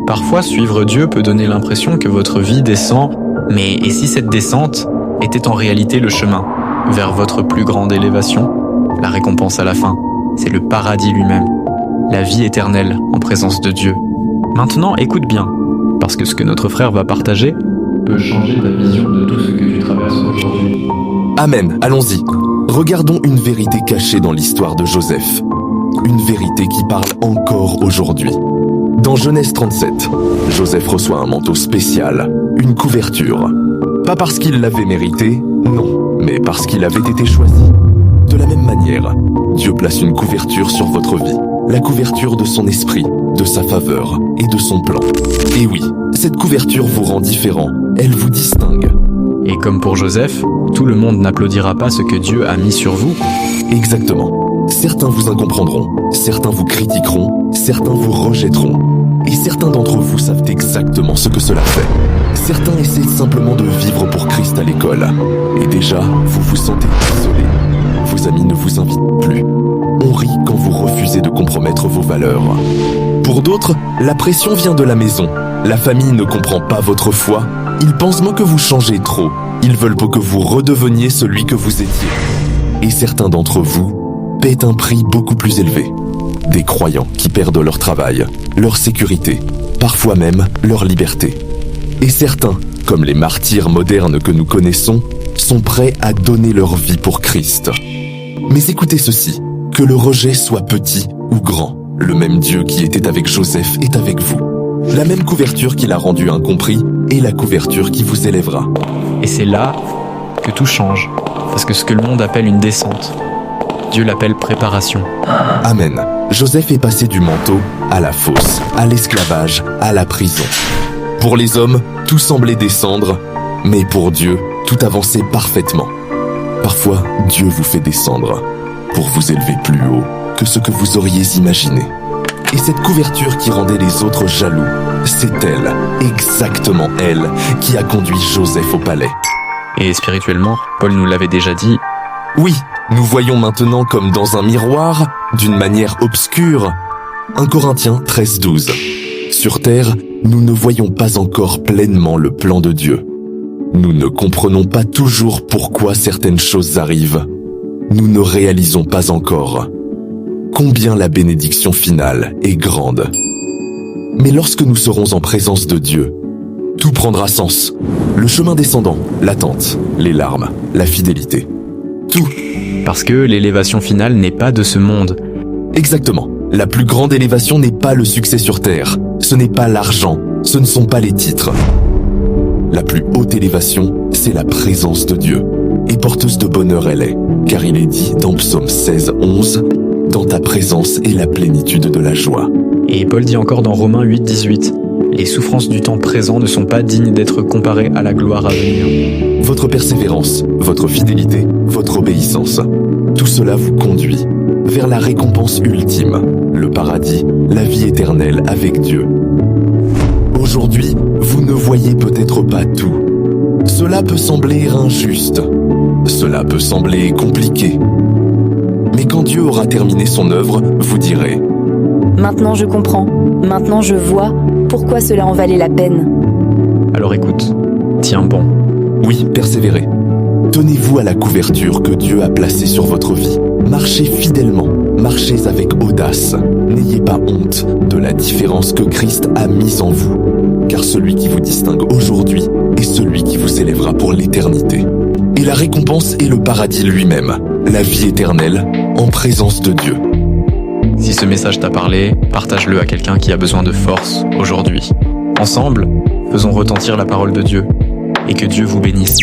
Parfois, suivre Dieu peut donner l'impression que votre vie descend, mais et si cette descente était en réalité le chemin vers votre plus grande élévation? La récompense à la fin, c'est le paradis lui-même, la vie éternelle en présence de Dieu. Maintenant, écoute bien, parce que ce que notre frère va partager peut changer ta vision de tout ce que tu traverses aujourd'hui. Amen, allons-y. Regardons une vérité cachée dans l'histoire de Joseph. Une vérité qui parle encore aujourd'hui. Dans Genèse 37, Joseph reçoit un manteau spécial, une couverture. Pas parce qu'il l'avait mérité, non, mais parce qu'il avait été choisi. De la même manière, Dieu place une couverture sur votre vie. La couverture de son esprit, de sa faveur et de son plan. Et oui, cette couverture vous rend différent, elle vous distingue. Et comme pour Joseph, tout le monde n'applaudira pas ce que Dieu a mis sur vous. Exactement. Certains vous incomprendront, certains vous critiqueront, certains vous rejetteront. Et certains d'entre vous savent exactement ce que cela fait. Certains essaient simplement de vivre pour Christ à l'école. Et déjà, vous vous sentez isolé. Vos amis ne vous invitent plus. On rit quand vous refusez de compromettre vos valeurs. Pour d'autres, la pression vient de la maison. La famille ne comprend pas votre foi. Ils pensent moins que vous changez trop. Ils veulent pas que vous redeveniez celui que vous étiez. Et certains d'entre vous paient un prix beaucoup plus élevé. Des croyants qui perdent leur travail, leur sécurité, parfois même leur liberté. Et certains, comme les martyrs modernes que nous connaissons, sont prêts à donner leur vie pour Christ. Mais écoutez ceci, que le rejet soit petit ou grand, le même Dieu qui était avec Joseph est avec vous. La même couverture qui l'a rendu incompris est la couverture qui vous élèvera. Et c'est là que tout change, parce que ce que le monde appelle une descente, Dieu l'appelle préparation. Amen. Joseph est passé du manteau à la fosse, à l'esclavage, à la prison. Pour les hommes, tout semblait descendre, mais pour Dieu, tout avançait parfaitement. Parfois, Dieu vous fait descendre pour vous élever plus haut que ce que vous auriez imaginé. Et cette couverture qui rendait les autres jaloux, c'est elle, exactement elle, qui a conduit Joseph au palais. Et spirituellement, Paul nous l'avait déjà dit, oui, nous voyons maintenant comme dans un miroir, d'une manière obscure. 1 Corinthiens 13:12. Sur terre, nous ne voyons pas encore pleinement le plan de Dieu. Nous ne comprenons pas toujours pourquoi certaines choses arrivent. Nous ne réalisons pas encore combien la bénédiction finale est grande. Mais lorsque nous serons en présence de Dieu, tout prendra sens. Le chemin descendant, l'attente, les larmes, la fidélité. Tout. Parce que l'élévation finale n'est pas de ce monde. Exactement. La plus grande élévation n'est pas le succès sur terre. Ce n'est pas l'argent. Ce ne sont pas les titres. La plus haute élévation, c'est la présence de Dieu. Et porteuse de bonheur elle est. Car il est dit dans Psaume 16:11, « Dans ta présence est la plénitude de la joie. » Et Paul dit encore dans Romains 8:18, « Les souffrances du temps présent ne sont pas dignes d'être comparées à la gloire à venir. » Votre persévérance, votre fidélité, votre obéissance, tout cela vous conduit vers la récompense ultime, le paradis, la vie éternelle avec Dieu. Aujourd'hui, vous ne voyez peut-être pas tout. Cela peut sembler injuste. Cela peut sembler compliqué. Mais quand Dieu aura terminé son œuvre, vous direz « Maintenant je comprends, maintenant je vois pourquoi cela en valait la peine. » Alors écoute, tiens bon. Oui, persévérez. Tenez-vous à la couverture que Dieu a placée sur votre vie. Marchez fidèlement, marchez avec audace. N'ayez pas honte de la différence que Christ a mise en vous, car celui qui vous distingue aujourd'hui est celui qui vous élèvera pour l'éternité. Et la récompense est le paradis lui-même, la vie éternelle en présence de Dieu. Si ce message t'a parlé, partage-le à quelqu'un qui a besoin de force aujourd'hui. Ensemble, faisons retentir la parole de Dieu et que Dieu vous bénisse.